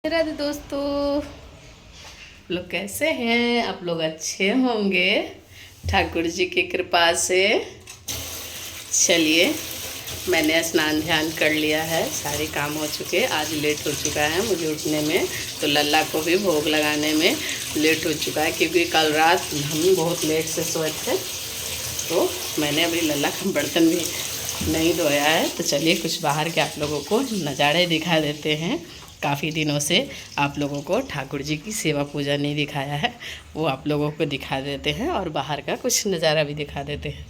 राधे दोस्तों, आप लोग कैसे हैं? आप लोग अच्छे होंगे ठाकुर जी की कृपा से। चलिए, मैंने स्नान ध्यान कर लिया है, सारे काम हो चुके। आज लेट हो चुका है मुझे उठने में, तो लल्ला को भी भोग लगाने में लेट हो चुका है, क्योंकि कल रात हम बहुत लेट से सोए थे। तो मैंने अभी लल्ला का बर्तन भी नहीं धोया है। तो चलिए कुछ बाहर के आप लोगों को नज़ारे दिखा देते हैं। काफ़ी दिनों से आप लोगों को ठाकुर जी की सेवा पूजा नहीं दिखाया है, वो आप लोगों को दिखा देते हैं और बाहर का कुछ नज़ारा भी दिखा देते हैं।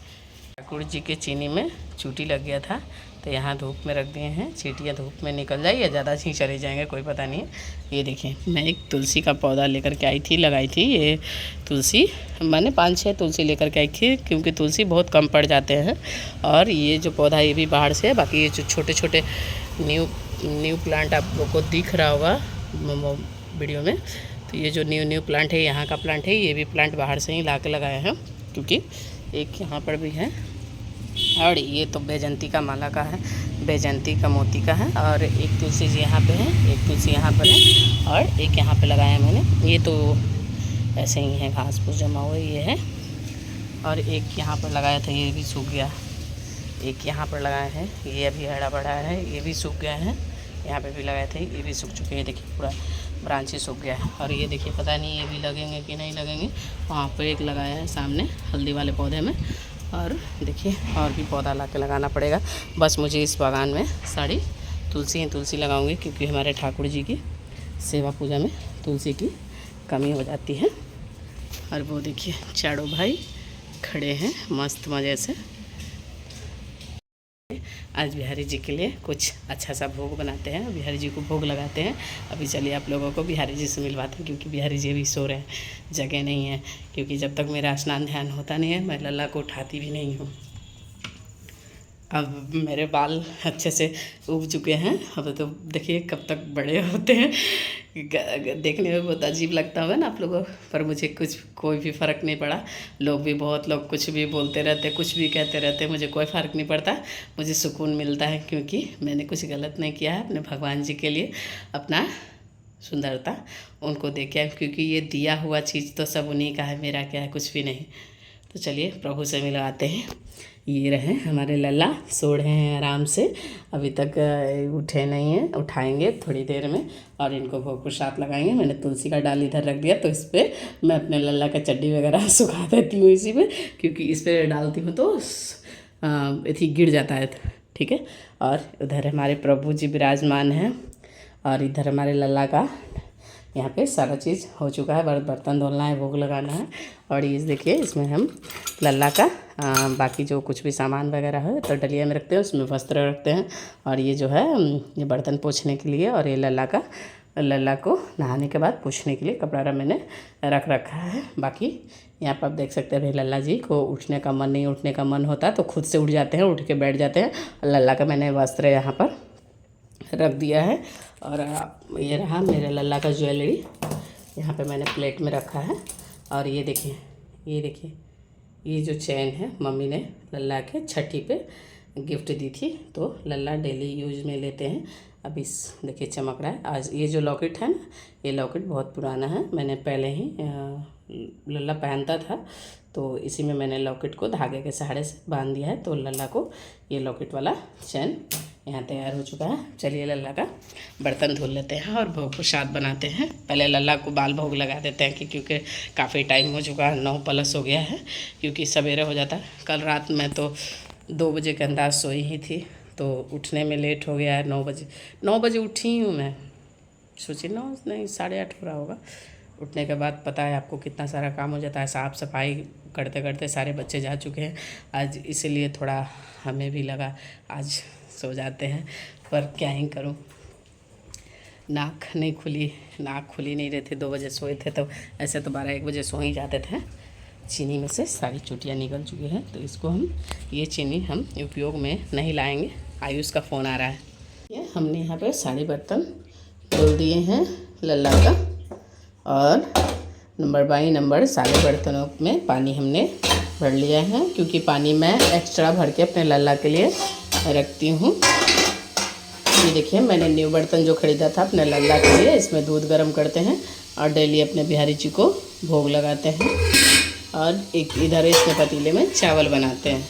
ठाकुर जी के चीनी में चूटी लग गया था, तो यहाँ धूप में रख दिए हैं। चीटियाँ धूप में निकल जाए या ज़्यादा ही चले जाएंगे, कोई पता नहीं है। ये देखिए, मैं एक तुलसी का पौधा लेकर के आई थी, लगाई थी। ये तुलसी मैंने 5-6 तुलसी लेकर के आई थी, क्योंकि तुलसी बहुत कम पड़ जाते हैं। और ये जो पौधा ये भी बाहर से है। बाकी ये जो छोटे छोटे न्यू प्लांट आप लोग को दिख रहा होगा वीडियो में, तो ये जो न्यू प्लांट है, यहाँ का प्लांट है। ये भी प्लांट बाहर से ही ला के लगाए हैं, क्योंकि एक यहाँ पर भी है। और ये तो बैजंती का माला का है, बैजंती का मोती का है। और एक तुलसी जी यहाँ पे है, एक तुलसी यहाँ पर है, और एक यहाँ पे लगाया है मैंने। ये तो ऐसे ही है, घास फूस जमा हुआ ये है। और एक यहाँ पर लगाया था, ये भी सूख गया। एक यहाँ पर लगाया है, ये अभी हरा बढ़ा है, ये भी सूख गया है। यहाँ पे भी लगाए थे, ये भी सूख चुके हैं। देखिए पूरा ब्रांच ही सूख गया है। और ये देखिए, पता नहीं ये भी लगेंगे कि नहीं लगेंगे। वहाँ पर एक लगाया है सामने हल्दी वाले पौधे में। और देखिए, और भी पौधा ला के लगाना पड़ेगा। बस मुझे इस बागान में सारी तुलसी ही तुलसी लगाऊंगी, क्योंकि हमारे ठाकुर जी की सेवा पूजा में तुलसी की कमी हो जाती है। और वो देखिए, चारों भाई खड़े हैं मस्त मज़े से। आज बिहारी जी के लिए कुछ अच्छा सा भोग बनाते हैं, बिहारी जी को भोग लगाते हैं। अभी चलिए आप लोगों को बिहारी जी से मिलवाते हैं, क्योंकि बिहारी जी भी सो रहे हैं, जगह नहीं है। क्योंकि जब तक मेरा स्नान ध्यान होता नहीं है, मैं लल्ला को उठाती भी नहीं हूँ। अब मेरे बाल अच्छे से उग चुके हैं। अब तो देखिए कब तक बड़े होते हैं। देखने में बहुत अजीब लगता होगा ना आप लोगों, पर मुझे कोई भी फ़र्क नहीं पड़ा। बहुत लोग कुछ भी बोलते रहते, कुछ भी कहते रहते, मुझे कोई फ़र्क नहीं पड़ता। मुझे सुकून मिलता है, क्योंकि मैंने कुछ गलत नहीं किया है। अपने भगवान जी के लिए अपना सुंदरता उनको दे के, क्योंकि ये दिया हुआ चीज़ तो सब उन्हीं का है, मेरा क्या है, कुछ भी नहीं। तो चलिए प्रभु से मिलवाते हैं। ये रहे हमारे लल्ला, सो रहे हैं आराम से, अभी तक उठे नहीं हैं। उठाएंगे थोड़ी देर में और इनको भोग प्रसाद लगाएंगे। मैंने तुलसी का डाल इधर रख दिया, तो इस पर मैं अपने लल्ला का चड्डी वगैरह सुखा देती हूँ इसी में, क्योंकि इस पर डालती हूँ तो इथी गिर जाता है। ठीक है। और उधर हमारे प्रभु जी विराजमान हैं, और इधर हमारे लल्ला का यहाँ पे सारा चीज़ हो चुका है। बर्तन धोना है, भोग लगाना है। और ये देखिए, इसमें हम लल्ला का बाकी जो कुछ भी सामान वगैरह है तो डलिया में रखते हैं, उसमें वस्त्र रखते हैं। और ये जो है ये बर्तन पोंछने के लिए, और ये लल्ला को नहाने के बाद पोंछने के लिए कपड़ा मैंने रख रखा है। बाकी यहाँ पर आप देख सकते हैं, भाई लल्ला जी को उठने का मन नहीं, उठने का मन होता तो खुद से उठ जाते हैं, उठ के बैठ जाते हैं। लल्ला का मैंने वस्त्र यहाँ पर रख दिया है। और ये रहा मेरे लल्ला का ज्वेलरी, यहाँ पे मैंने प्लेट में रखा है। और ये देखिए, ये जो चैन है, मम्मी ने लल्ला के छठी पे गिफ्ट दी थी, तो लल्ला डेली यूज में लेते हैं। अब इस देखिए चमक रहा है। आज ये जो लॉकेट है ना, ये लॉकेट बहुत पुराना है, मैंने पहले ही लल्ला पहनता था, तो इसी में मैंने लॉकेट को धागे के सहारे से बांध दिया है। तो लल्ला को ये लॉकेट वाला चैन यहाँ तैयार हो चुका है। चलिए लल्ला का बर्तन धुल लेते हैं और भोग प्रसाद बनाते हैं। पहले लल्ला को बाल भोग लगा देते हैं, क्योंकि काफ़ी टाइम हो चुका है, 9+ हो गया है, क्योंकि सवेरे हो जाता है। कल रात मैं तो 2 बजे के अंदाज सोई ही थी, तो उठने में लेट हो गया है। 9 बजे उठी हूँ मैं, सोचिए 9 नहीं 8:30 हो रहा होगा। उठने के बाद पता है आपको कितना सारा काम हो जाता है। साफ़ सफाई करते करते सारे बच्चे जा चुके हैं आज, इसीलिए थोड़ा हमें भी लगा आज सो जाते हैं, पर क्या ही करूं, नाक खुली नहीं रहती। 2 बजे सोए थे, तो ऐसे तो 12-1 बजे सो ही जाते थे। चीनी में से सारी चुटियाँ निकल चुकी हैं, तो इसको ये चीनी हम उपयोग में नहीं लाएंगे। आयुष का फ़ोन आ रहा है। ये हमने यहाँ पे सारे बर्तन धुल दिए हैं लल्ला का, और नंबर बाई नंबर सारे बर्तनों में पानी हमने भर लिया है, क्योंकि पानी मैं एक्स्ट्रा भर के अपने लल्ला के लिए रखती हूँ। ये देखिए मैंने न्यू बर्तन जो ख़रीदा था अपने लल्ला के लिए, इसमें दूध गर्म करते हैं और डेली अपने बिहारी जी को भोग लगाते हैं। और एक इधर इसके पतीले में चावल बनाते हैं।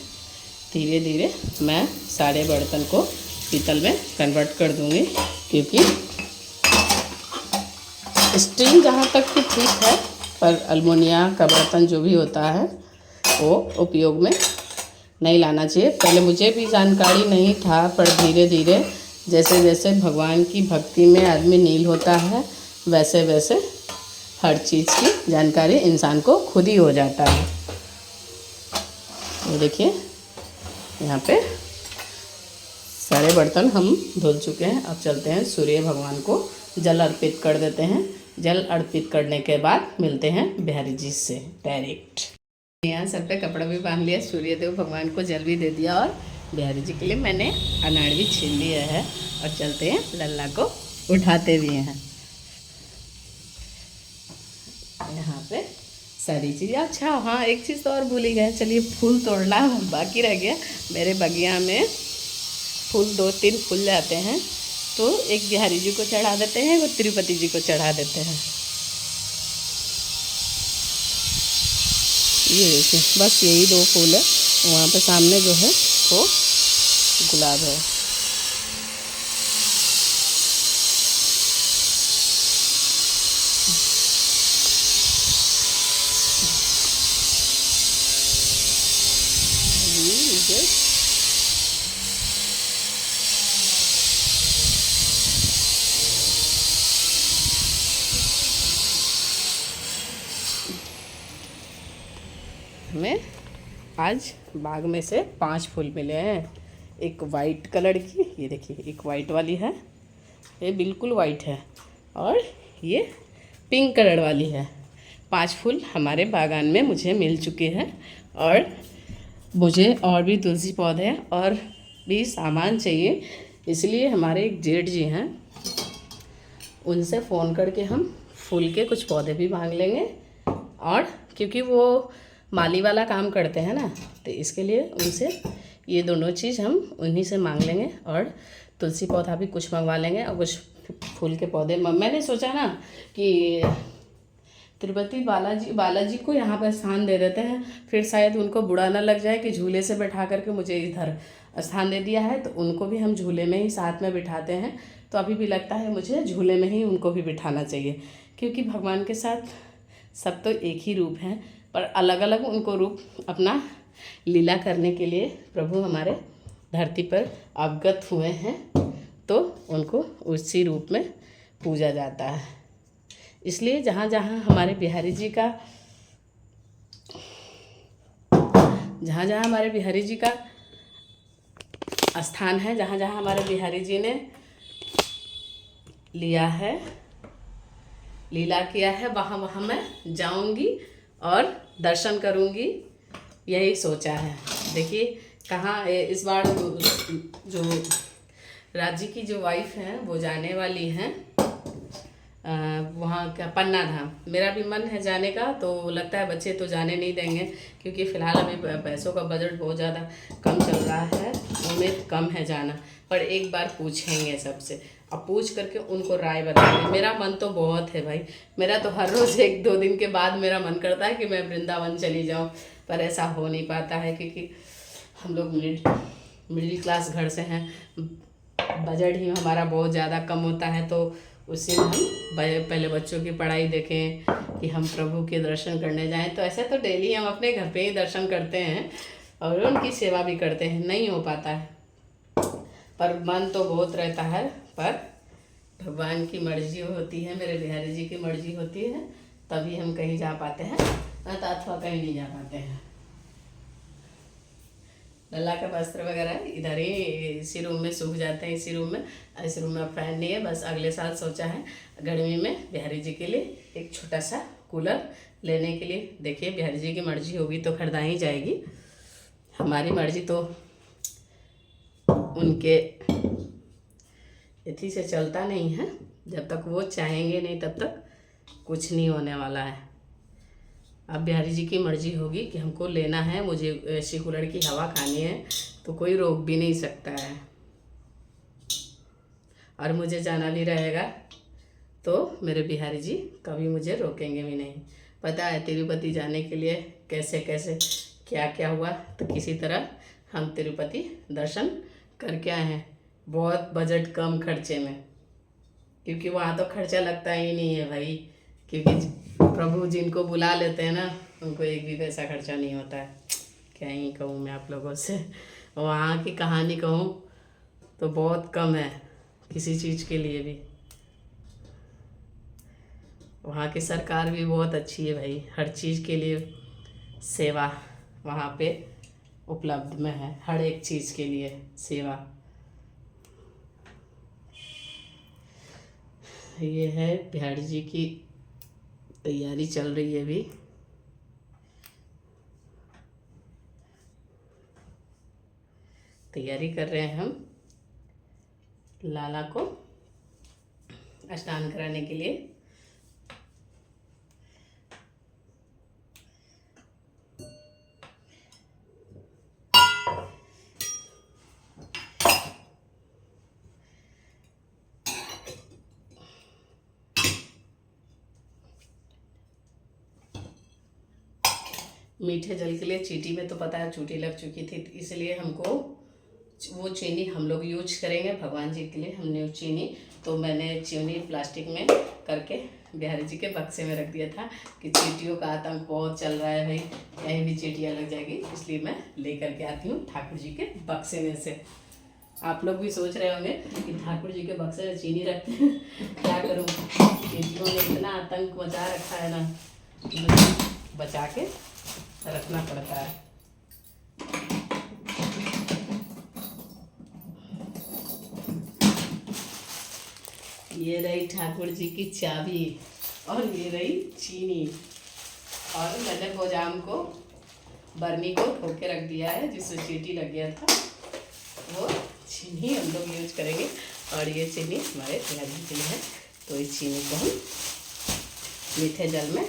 धीरे धीरे मैं सारे बर्तन को पीतल में कन्वर्ट कर दूँगी, क्योंकि स्टील जहाँ तक कि ठीक है, पर अल्मुनिया का बर्तन जो भी होता है वो उपयोग में नहीं लाना चाहिए। पहले मुझे भी जानकारी नहीं था, पर धीरे धीरे जैसे जैसे भगवान की भक्ति में आदमी नील होता है, वैसे वैसे हर चीज़ की जानकारी इंसान को खुद ही हो जाता है। ये देखिए यहाँ पे सारे बर्तन हम धुल चुके हैं। अब चलते हैं सूर्य भगवान को जल अर्पित कर देते हैं। जल अर्पित करने के बाद मिलते हैं बिहारी जी से डायरेक्ट। यहाँ सर पे कपड़ा भी बांध लिया, सूर्य देव भगवान को जल भी दे दिया और बिहारी जी के लिए मैंने अनार भी छील लिया है। और चलते हैं लल्ला को उठाते भी हैं। यहाँ पे सारी चीज़। अच्छा हाँ, एक चीज़ तो और भूल ही गए, चलिए फूल तोड़ना बाकी रह गया। मेरे बगिया में फूल 2-3 फूल जाते हैं, तो एक बिहारी जी को चढ़ा देते हैं, वो तिरुपति जी को चढ़ा देते हैं। ये देखिए बस यही 2 फूल है। वहाँ पे सामने जो है वो गुलाब है। हमें आज बाग में से 5 फूल मिले हैं। एक वाइट कलर की, ये देखिए एक वाइट वाली है, ये बिल्कुल वाइट है, और ये पिंक कलर वाली है। 5 फूल हमारे बागान में मुझे मिल चुके हैं। और मुझे और भी तुलसी पौधे और भी सामान चाहिए, इसलिए हमारे एक जेठ जी हैं, उनसे फ़ोन करके हम फूल के कुछ पौधे भी मांग लेंगे। और क्योंकि वो माली वाला काम करते हैं ना, तो इसके लिए उनसे ये दोनों चीज़ हम उन्हीं से मांग लेंगे। और तुलसी पौधा भी कुछ मंगवा लेंगे और कुछ फूल के पौधे। मैंने सोचा ना कि तिरुपति बालाजी को यहाँ पर स्थान दे देते हैं, फिर शायद उनको बुरा ना लग जाए कि झूले से बैठा करके मुझे इधर स्थान दे दिया है, तो उनको भी हम झूले में ही साथ में बिठाते हैं। तो अभी भी लगता है मुझे झूले में ही उनको भी बिठाना चाहिए, क्योंकि भगवान के साथ सब तो एक ही रूप हैं, पर अलग अलग उनको रूप अपना लीला करने के लिए प्रभु हमारे धरती पर अवगत हुए हैं, तो उनको उसी रूप में पूजा जाता है। इसलिए जहाँ जहाँ हमारे बिहारी जी का स्थान है, जहाँ जहाँ हमारे बिहारी जी ने लिया है, लीला किया है, वहाँ वहाँ मैं जाऊंगी और दर्शन करूंगी, यही सोचा है। देखिए कहाँ इस बार जो राजी की जो वाइफ हैं वो जाने वाली हैं वहाँ का पन्ना धाम। मेरा भी मन है जाने का, तो लगता है बच्चे तो जाने नहीं देंगे, क्योंकि फ़िलहाल अभी पैसों का बजट बहुत ज़्यादा कम चल रहा है, उम्मीद कम है जाना। पर एक बार पूछेंगे सबसे, अब पूछ करके उनको राय बताएंगे। मेरा मन तो बहुत है भाई, मेरा तो हर रोज़ 1-2 दिन के बाद मेरा मन करता है कि मैं वृंदावन चली जाऊँ, पर ऐसा हो नहीं पाता है, क्योंकि हम लोग मिडिल क्लास घर से हैं, बजट ही हमारा बहुत ज़्यादा कम होता है। तो उसी में हम पहले बच्चों की पढ़ाई देखें कि हम प्रभु के दर्शन करने जाएं। तो ऐसे तो डेली हम अपने घर पे ही दर्शन करते हैं और उनकी सेवा भी करते हैं, नहीं हो पाता है, पर मन तो बहुत रहता है। पर भगवान की मर्जी होती है, मेरे बिहारी जी की मर्जी होती है, तभी हम कहीं जा पाते हैं, अथवा कहीं नहीं जा पाते हैं। लल्ला के वस्त्र वगैरह इधर ही इसी रूम में सूख जाते हैं, इसी रूम में। इस रूम में फैन नहीं है, बस अगले साल सोचा है गर्मी में बिहारी जी के लिए एक छोटा सा कूलर लेने के लिए। देखिए बिहारी जी की मर्जी होगी तो खरीदा ही जाएगी, हमारी मर्जी तो उनके इसी से चलता नहीं है। जब तक वो चाहेंगे नहीं तब तक कुछ नहीं होने वाला है। अब बिहारी जी की मर्जी होगी कि हमको लेना है, मुझे ऐसी कूलर की हवा खानी है, तो कोई रोक भी नहीं सकता है। और मुझे जाना भी रहेगा, तो मेरे बिहारी जी कभी मुझे रोकेंगे भी नहीं। पता है तिरुपति जाने के लिए कैसे कैसे क्या क्या हुआ, तो किसी तरह हम तिरुपति दर्शन करके आए हैं, बहुत बजट कम खर्चे में, क्योंकि वहाँ तो खर्चा लगता ही नहीं है भाई, क्योंकि प्रभु जिनको बुला लेते हैं ना उनको एक भी पैसा खर्चा नहीं होता है। क्या ही कहूँ मैं आप लोगों से, वहाँ की कहानी कहूँ तो बहुत कम है किसी चीज़ के लिए भी। वहाँ की सरकार भी बहुत अच्छी है भाई, हर चीज़ के लिए सेवा वहाँ पे उपलब्ध में है, हर एक चीज़ के लिए सेवा। ये है बिहारी जी की तैयारी चल रही है अभी। तैयारी कर रहे हैं हम लाला को स्नान कराने के लिए। मीठे जल के लिए चींटी में तो पता है चूटी लग चुकी थी, इसलिए हमको वो चीनी हम लोग यूज करेंगे भगवान जी के लिए। हमने चीनी तो मैंने चीनी प्लास्टिक में करके बिहारी जी के बक्से में रख दिया था कि चींटियों का आतंक बहुत चल रहा है भाई, कहीं भी चींटियाँ लग जाएगी, इसलिए मैं ले करके आती हूँ ठाकुर जी के बक्से में से। आप लोग भी सोच रहे होंगे कि ठाकुर जी के बक्से में चीनी रखते हैं, क्या करूँ, चींटियों ने इतना आतंक मचा रखा है ना, बचा के रखना पड़ता है। ये रही ठाकुर जी की चाबी और ये रही चीनी, और मैंने गोजाम को बर्नी को ठोक के रख दिया है जिससे चींटी लग गया था, वो चीनी हम लोग यूज करेंगे। और ये चीनी हमारे बिहारी जी के लिए है, तो इस चीनी को हम मीठे जल में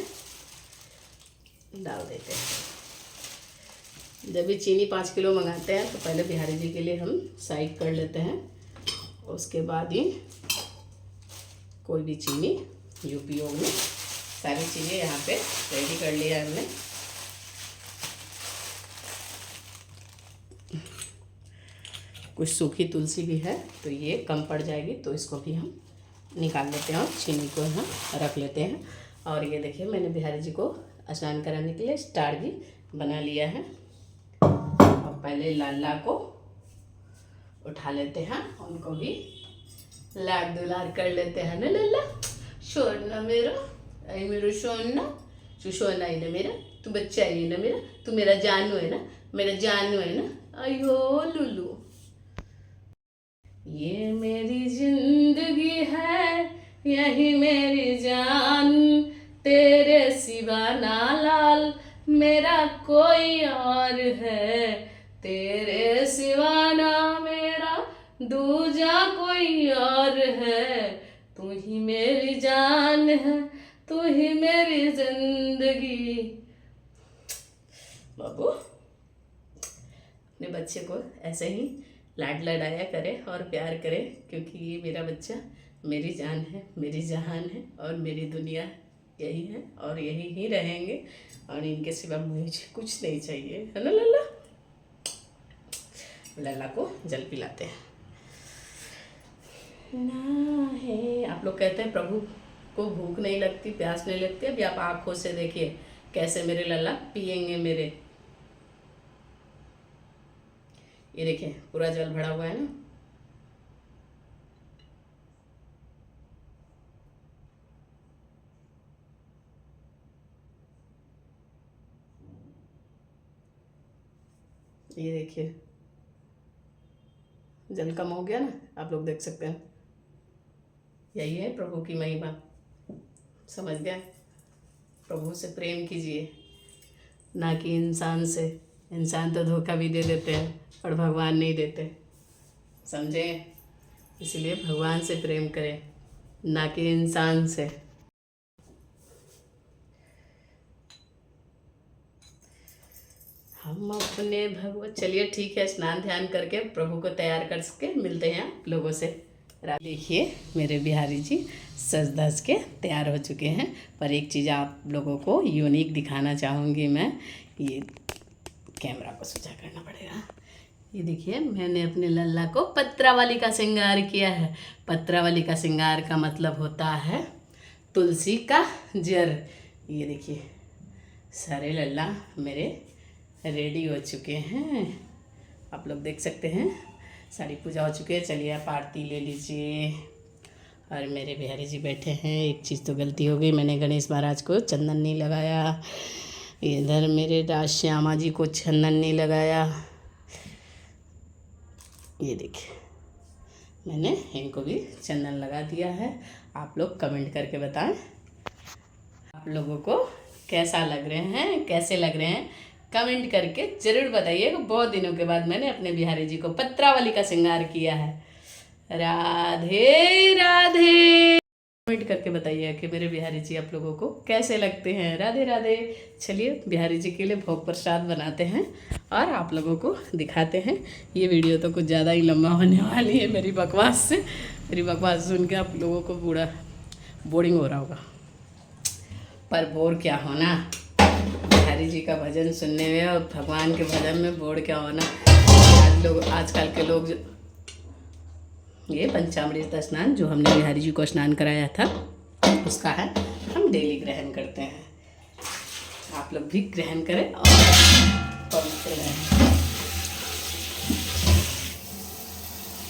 डाल देते हैं। जब भी चीनी 5 किलो मंगाते हैं तो पहले बिहारी जी के लिए हम साइड कर लेते हैं, उसके बाद ही कोई भी चीनी उपयोग में। सारी चीज़ें यहाँ पे रेडी कर लिया है हमने। कुछ सूखी तुलसी भी है तो ये कम पड़ जाएगी, तो इसको भी हम निकाल लेते हैं और चीनी को यहाँ रख लेते हैं। और ये देखिए मैंने बिहारी जी को स्नान कराने के लिए स्टार भी बना लिया है। और पहले लाला को उठा लेते हैं, उनको भी लाड दुलार कर लेते हैं ना लल्ला, सोना मेरा, आई मेरा सोना, तू सोना है ना मेरा, तू बच्चा है ना मेरा, तू मेरा जानू है ना, मेरा जानू है ना, आई हो लुलू। ये मेरी जिंदगी है, यही मेरी जान, तेरे सिवा ना लाल मेरा कोई और है, तेरे सिवा ना मेरा दूजा कोई और है, तू ही मेरी जान है, तू ही मेरी जिंदगी। बाबू अपने बच्चे को ऐसे ही लाड लडाया करे और प्यार करे, क्योंकि ये मेरा बच्चा मेरी जान है, मेरी जहान है और मेरी दुनिया यही है और यही ही रहेंगे, और इनके सिवा मुझे कुछ नहीं चाहिए, है ना लल्ला। लल्ला को जल पिलाते हैं ना है। आप लोग कहते हैं प्रभु को भूख नहीं लगती, प्यास नहीं लगती, अभी आप आँखों से देखिए कैसे मेरे लल्ला पिएंगे मेरे। ये देखिए पूरा जल भरा हुआ है ना। ये देखिए जल कम हो गया ना, आप लोग देख सकते हैं। यही है प्रभु की महिमा, समझ गए। प्रभु से प्रेम कीजिए, ना कि इंसान से। इंसान तो धोखा भी दे देते हैं और भगवान नहीं देते, समझे। इसलिए भगवान से प्रेम करें, ना कि इंसान से। हम अपने भगवत, चलिए ठीक है, स्नान ध्यान करके प्रभु को तैयार कर सके मिलते हैं आप लोगों से। देखिए मेरे बिहारी जी सज धज के तैयार हो चुके हैं। पर एक चीज़ आप लोगों को यूनिक दिखाना चाहूँगी मैं। ये कैमरा को सोचा करना पड़ेगा। ये देखिए मैंने अपने लल्ला को पत्रावली का श्रृंगार किया है। पत्रावली का श्रृंगार का मतलब होता है तुलसी का जर। ये देखिए सारे लल्ला मेरे रेडी हो चुके हैं, आप लोग देख सकते हैं। सारी पूजा हो चुकी है। चलिए आप आरती ले लीजिए। और मेरे बिहारी जी बैठे हैं। एक चीज़ तो गलती हो गई, मैंने गणेश महाराज को चंदन नहीं लगाया। इधर मेरे राज श्यामा जी को चंदन नहीं लगाया। ये देखिए मैंने इनको भी चंदन लगा दिया है। आप लोग कमेंट करके बताएं आप लोगों को कैसा लग रहे हैं, कैसे लग रहे हैं, कमेंट करके ज़रूर बताइए। बहुत दिनों के बाद मैंने अपने बिहारी जी को पत्रावली का श्रृंगार किया है। राधे राधे। कमेंट करके बताइए कि मेरे बिहारी जी आप लोगों को कैसे लगते हैं। राधे राधे। चलिए बिहारी जी के लिए भोग प्रसाद बनाते हैं और आप लोगों को दिखाते हैं। ये वीडियो तो कुछ ज़्यादा ही लंबा होने वाली है मेरी बकवास से। मेरी बकवास सुन के आप लोगों को पूरा बोरिंग हो रहा होगा, पर बोर क्या होना। बिहारी जी का भजन सुनने में और भगवान के भजन में बोर क्या होना। आजकल के लोग ये पंचामृत स्नान जो हमने बिहारी जी को स्नान कराया था उसका है, हम डेली ग्रहण करते हैं। आप लोग भी ग्रहण करें और पवित्र रहें।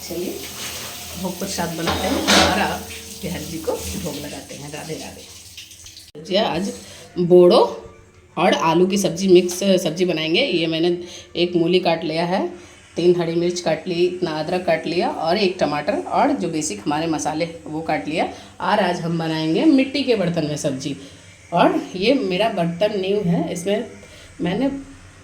चलिए भोग प्रसाद बनाते हैं और आप बिहारी जी को भोग लगाते हैं। राधे राधे। जी आज बोड़ो और आलू की सब्जी मिक्स सब्जी बनाएंगे। ये मैंने एक मूली काट लिया है, 3 हरी मिर्च काट ली, इतना अदरक काट लिया और 1 टमाटर और जो बेसिक हमारे मसाले वो काट लिया। और आज हम बनाएंगे मिट्टी के बर्तन में सब्जी। और ये मेरा बर्तन न्यू है, इसमें मैंने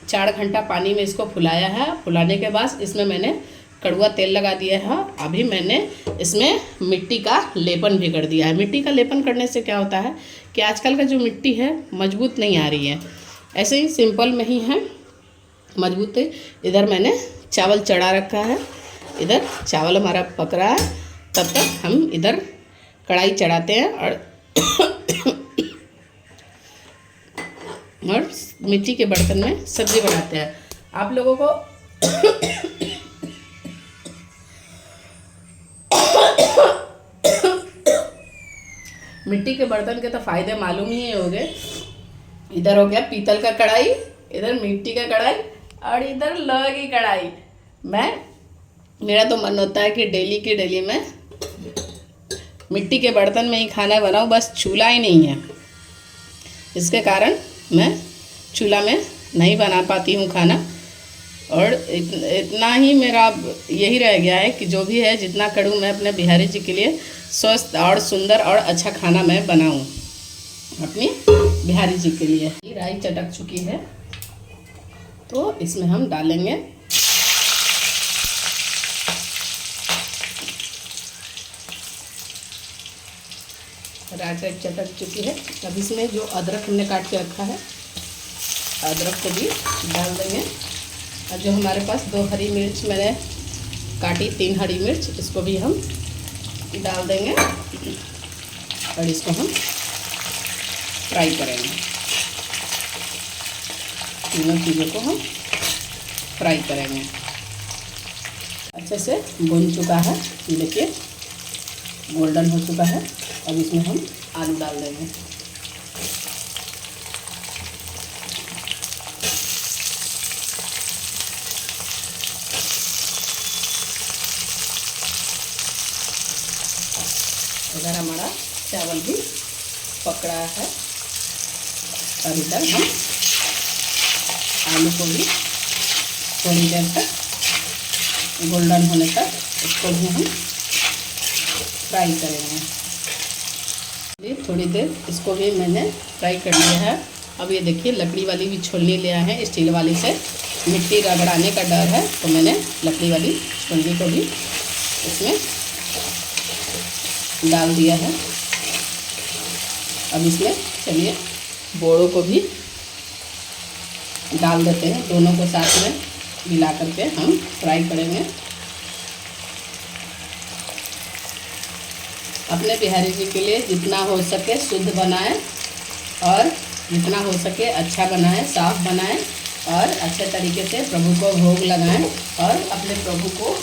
4 घंटा पानी में इसको फुलाया है। फुलाने के बाद इसमें मैंने कड़वा तेल लगा दिया है। अभी मैंने इसमें मिट्टी का लेपन भी कर दिया है। मिट्टी का लेपन करने से क्या होता है कि आजकल का जो मिट्टी है मजबूत नहीं आ रही है, ऐसे ही सिंपल में ही है मजबूत है। इधर मैंने चावल चढ़ा रखा है, इधर चावल हमारा पक रहा है। तब तक हम इधर कढ़ाई चढ़ाते हैं और मिट्टी के बर्तन में सब्जी बनाते हैं। आप लोगों को मिट्टी के बर्तन के तो फायदे मालूम ही हो गए। इधर हो गया पीतल का कढ़ाई, इधर मिट्टी का कढ़ाई और इधर लोहे की कढ़ाई। मेरा तो मन होता है कि डेली की डेली मैं मिट्टी के बर्तन में ही खाना बनाऊं, बस चूल्हा ही नहीं है। इसके कारण मैं चूल्हा में नहीं बना पाती हूँ खाना। और इतना ही मेरा यही रह गया है कि जो भी है जितना करूँ मैं अपने बिहारी जी के लिए स्वस्थ और सुंदर और अच्छा खाना मैं बनाऊँ अपनी बिहारी जी के लिए। राई चटक चुकी है तो इसमें हम डालेंगे राई चटक चुकी है। अब इसमें जो अदरक हमने काट के रखा है अदरक को भी डाल देंगे। और जो हमारे पास 2 हरी मिर्च मैंने काटी, 3 हरी मिर्च, इसको भी हम डाल देंगे और इसको हम फ्राई करेंगे। तीनों चीज़ों को हम फ्राई करेंगे। अच्छे से भुन चुका है, देखिए गोल्डन हो चुका है। अब इसमें हम आलू डाल देंगे। इधर हमारा चावल भी पक रहा है और इधर हम आलू को भी थोड़ी देर तक गोल्डन होने तक इसको भी हम फ्राई करेंगे। थोड़ी देर इसको भी मैंने फ्राई कर लिया है। अब ये देखिए लकड़ी वाली भी छोलनी लिया है, स्टील वाली से मिट्टी रगड़ाने का डर है तो मैंने लकड़ी वाली छोलनी को भी इसमें डाल दिया है। अब इसमें चलिए बोड़ों को भी डाल देते हैं, दोनों को साथ में मिला करके हम फ्राई करेंगे। अपने बिहारी जी के लिए जितना हो सके शुद्ध बनाएं और जितना हो सके अच्छा बनाएं, साफ बनाएं और अच्छे तरीके से प्रभु को भोग लगाएं और अपने प्रभु को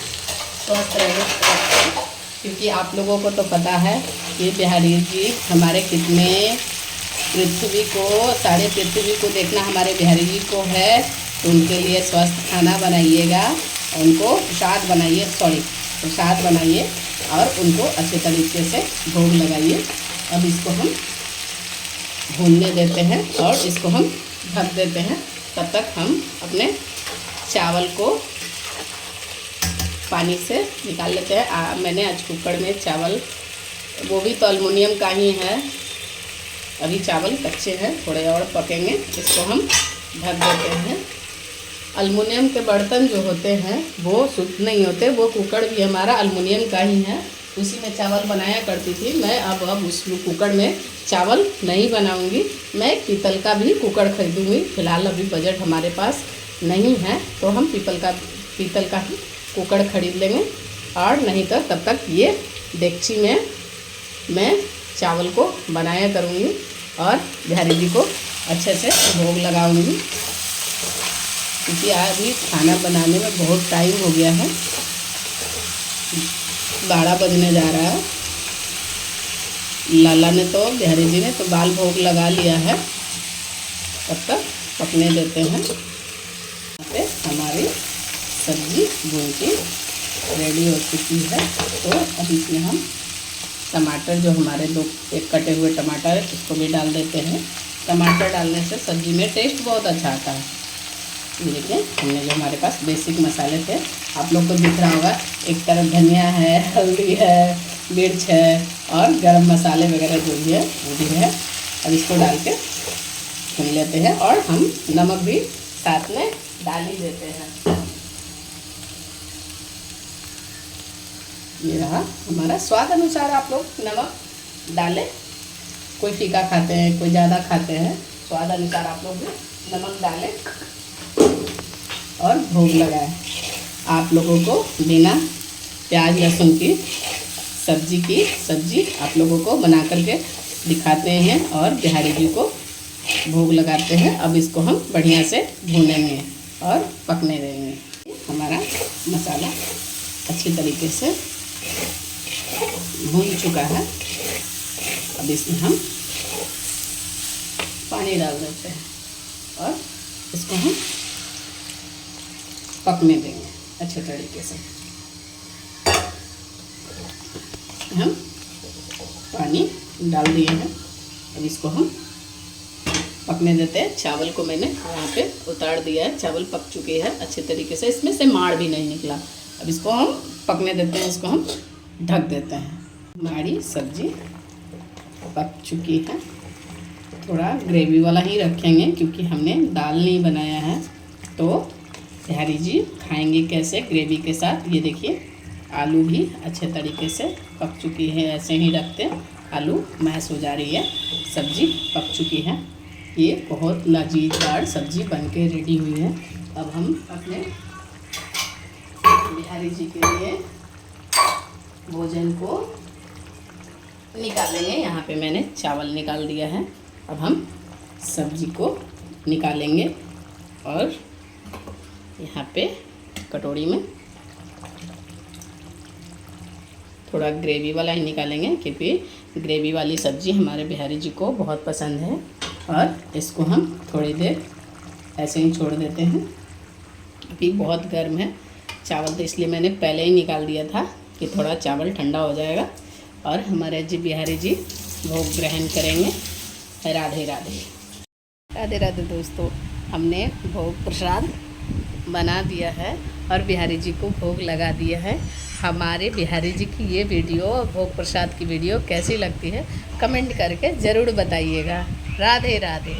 स्वस्थ रखें। क्योंकि आप लोगों को तो पता है कि बिहारी जी हमारे कितने पृथ्वी को, सारे पृथ्वी को देखना हमारे बिहारी जी को है। तो उनके लिए स्वस्थ खाना बनाइएगा, उनको प्रसाद बनाइए और उनको अच्छे तरीके से भोग लगाइए। अब इसको हम भूनने देते हैं और इसको हम ढक देते हैं। तब तक हम अपने चावल को पानी से निकाल लेते हैं। मैंने आज कुकर में चावल, वो भी तो एल्युमिनियम का ही है, अभी चावल कच्चे हैं, थोड़े और पकेंगे। इसको हम ढक देते हैं। एल्युमिनियम के बर्तन जो होते हैं वो शुद्ध नहीं होते। वो कुकर भी हमारा एल्युमिनियम का ही है, उसी में चावल बनाया करती थी मैं। अब उस कुकर में चावल नहीं बनाऊंगी, मैं पीतल का भी कुकर खरीदूंगी। फिलहाल अभी बजट हमारे पास नहीं है तो हम पीतल का ही कुकर खरीद लेंगे। और नहीं तो तब तक ये डेगची में मैं चावल को बनाया करूँगी और बिहारी जी को अच्छे से भोग लगाऊंगी। क्योंकि अभी खाना बनाने में बहुत टाइम हो गया है, 12 बजने जा रहा है। लाला ने तो, बिहारी जी ने तो बाल भोग लगा लिया है। तब तक पकने देते हैं। यहाँ पे हमारी सब्जी भून के रेडी हो चुकी है। तो अब इसमें हम टमाटर, जो हमारे एक कटे हुए टमाटर है, इसको भी डाल देते हैं। टमाटर डालने से सब्जी में टेस्ट बहुत अच्छा आता है। देखिए हमने जो हमारे पास बेसिक मसाले थे, आप लोग को दिख रहा होगा, एक तरफ धनिया है, हल्दी है, मिर्च है और गरम मसाले वगैरह जो भी है वो भी है। अब इसको डाल के भून लेते हैं और हम नमक भी साथ में डाल ही देते हैं। ये रहा हमारा, स्वाद अनुसार आप लोग नमक डालें। कोई फीका खाते हैं, कोई ज़्यादा खाते हैं, स्वाद अनुसार आप लोग भी नमक डालें और भोग लगाएं। आप लोगों को बिना प्याज लहसुन की सब्जी आप लोगों को बना करके दिखाते हैं और बिहारी जी को भोग लगाते हैं। अब इसको हम बढ़िया से भूनेंगे और पकने देंगे। हमारा मसाला अच्छी तरीके से भून चुका है। अब इसमें हम पानी डाल देते हैं और इसको हम पकने देंगे अच्छे तरीके से। हम पानी डाल दिए हैं, अब इसको हम पकने देते हैं। चावल को मैंने यहाँ पे उतार दिया है, चावल पक चुके हैं अच्छे तरीके से, इसमें से माड़ भी नहीं निकला। अब इसको हम पकने देते हैं, इसको हम ढक देते हैं। हमारी सब्जी पक चुकी है। थोड़ा ग्रेवी वाला ही रखेंगे क्योंकि हमने दाल नहीं बनाया है। तो बिहारी जी खाएंगे कैसे ग्रेवी के साथ। ये देखिए आलू भी अच्छे तरीके से पक चुकी है, ऐसे ही रखते आलू मैश हो जा रही है, सब्जी पक चुकी है। ये बहुत लजीजदार सब्जी बनके रेडी हुई है। अब हम अपने बिहारी जी के लिए भोजन को निकालेंगे। यहाँ पे मैंने चावल निकाल दिया है। अब हम सब्जी को निकालेंगे और यहाँ पे कटोरी में थोड़ा ग्रेवी वाला ही निकालेंगे क्योंकि ग्रेवी वाली सब्ज़ी हमारे बिहारी जी को बहुत पसंद है। और इसको हम थोड़ी देर ऐसे ही छोड़ देते हैं। अभी बहुत गर्म है चावल, तो इसलिए मैंने पहले ही निकाल दिया था कि थोड़ा चावल ठंडा हो जाएगा और हमारे जी बिहारी जी भोग ग्रहण करेंगे। राधे राधे। राधे राधे दोस्तों, हमने भोग प्रसाद बना दिया है और बिहारी जी को भोग लगा दिया है। हमारे बिहारी जी की ये वीडियो, भोग प्रसाद की वीडियो कैसी लगती है कमेंट करके ज़रूर बताइएगा। राधे राधे।